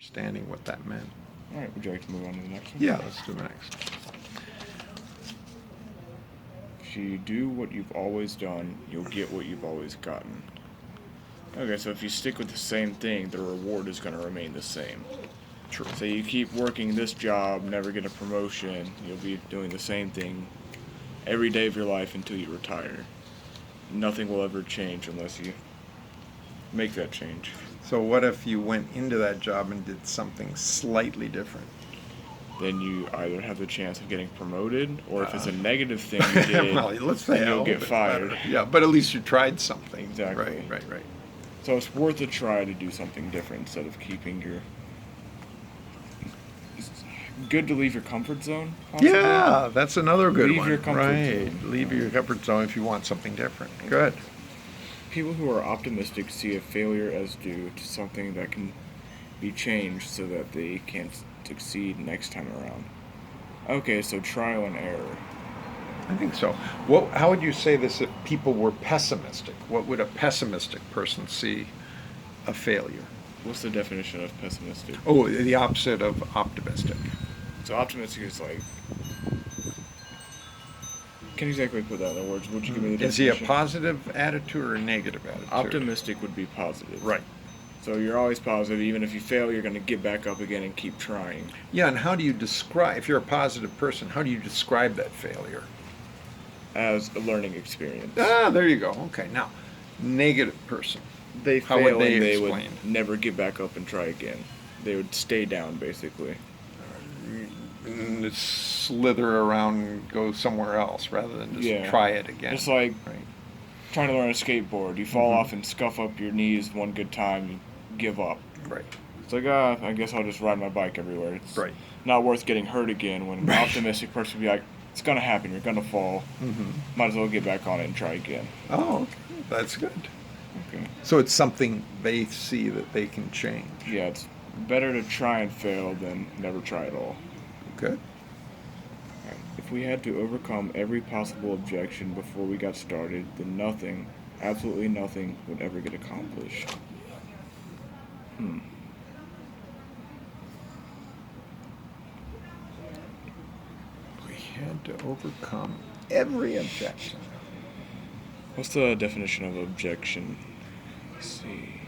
understanding what that meant. All right, would you like to move on to the next one? Yeah, let's do the next. If you do what you've always done, you'll get what you've always gotten. Okay, so if you stick with the same thing, the reward is going to remain the same. True. So you keep working this job, never get a promotion, you'll be doing the same thing every day of your life until you retire. Nothing will ever change unless you make that change. So what if you went into that job and did something slightly different? Then you either have the chance of getting promoted, or if it's a negative thing you did, well, let's say then you'll get fired. Better. Yeah, but at least you tried something. Exactly. Right. So it's worth a try to do something different instead of keeping your... It's good to leave your comfort zone, possibly. Yeah, that's another good Leave one. your comfort zone. Leave your comfort zone if you want something different. Good. People who are optimistic see a failure as due to something that can be changed so that they can succeed next time around. Okay, so trial and error. I think so. How would you say this if people were pessimistic? What would a pessimistic person see a failure? What's the definition of pessimistic? Oh, the opposite of optimistic. So optimistic is like... Can't exactly put that in words. Would you give me the Is he definition? a positive attitude or a negative attitude? Optimistic would be positive. Right. So you're always positive. Even if you fail, you're going to get back up again and keep trying. Yeah, and how do you describe, if you're a positive person, how do you describe that failure? As a learning experience. Ah, there you go. Okay, now, negative person. They How fail would they and they explain? would never get back up and try again. They would stay down, basically. And slither around and go somewhere else rather than just try it again. Just like right. trying to learn a skateboard. You fall off and scuff up your knees one good time, you give up. Right. It's like, I guess I'll just ride my bike everywhere. It's Right. not worth getting hurt again when an optimistic person would be like, it's going to happen, you're going to fall. Might as well get back on it and try again. Oh, okay. That's good. Okay. So it's something they see that they can change. Yeah, it's better to try and fail than never try at all. Good. Right. If we had to overcome every possible objection before we got started, then nothing, absolutely nothing, would ever get accomplished. We had to overcome every objection. What's the definition of objection? Let's see.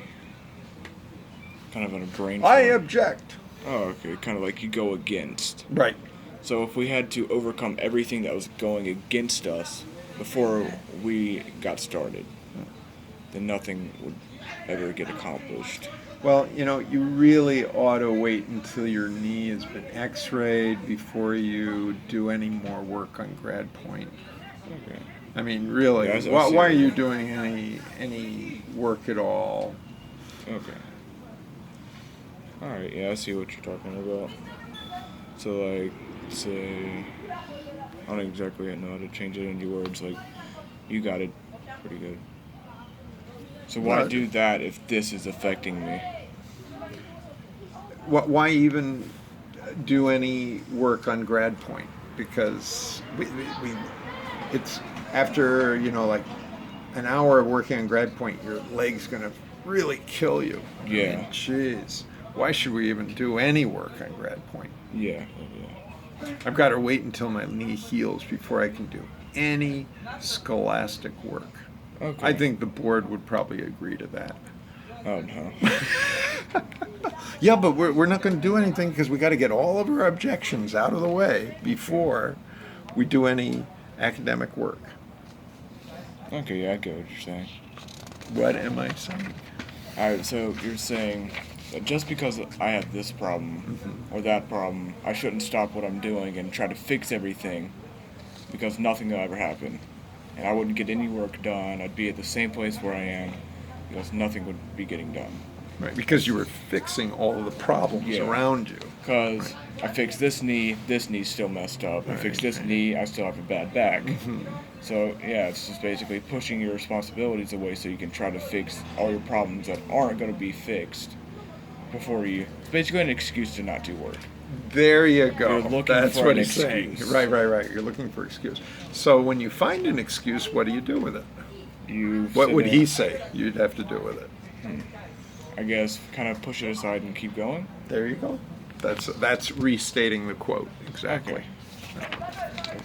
Kind of in a brain. I fart. object. Oh, okay. Kind of like you go against. Right. So if we had to overcome everything that was going against us before we got started, then nothing would ever get accomplished. Well, you really ought to wait until your knee has been x-rayed before you do any more work on grad point. Okay. I mean, really, Yeah, I see why are that. you doing any work at all? Okay. Alright, yeah, I see what you're talking about. So, like, say, I don't exactly know how to change it into words, like, you got it pretty good. So why Right. do that if this is affecting me? Why even do any work on grad point? Because we it's after like an hour of working on grad point, your leg's gonna really kill you. Yeah. Jeez, why should we even do any work on grad point? Yeah. I've got to wait until my knee heals before I can do any scholastic work. Okay. I think the board would probably agree to that. Oh, no. Yeah, but we're not going to do anything because we got to get all of our objections out of the way before we do any academic work. Okay, yeah, I get what you're saying. What am I saying? Alright, so you're saying that just because I have this problem or that problem, I shouldn't stop what I'm doing and try to fix everything because nothing will ever happen. And I wouldn't get any work done. I'd be at the same place where I am because nothing would be getting done. Right, because you were fixing all of the problems around you. Because I fixed this knee's still messed up. I fixed this knee, I still have a bad back. So, yeah, it's just basically pushing your responsibilities away so you can try to fix all your problems that aren't going to be fixed before you... It's basically an excuse to not do work. There you go. You're looking That's for what an he's saying. excuse. Right. You're looking for an excuse. So when you find an excuse, what do you do with it? What would he say you'd have to do with it? I guess, kind of push it aside and keep going. There you go. That's restating the quote exactly. Okay.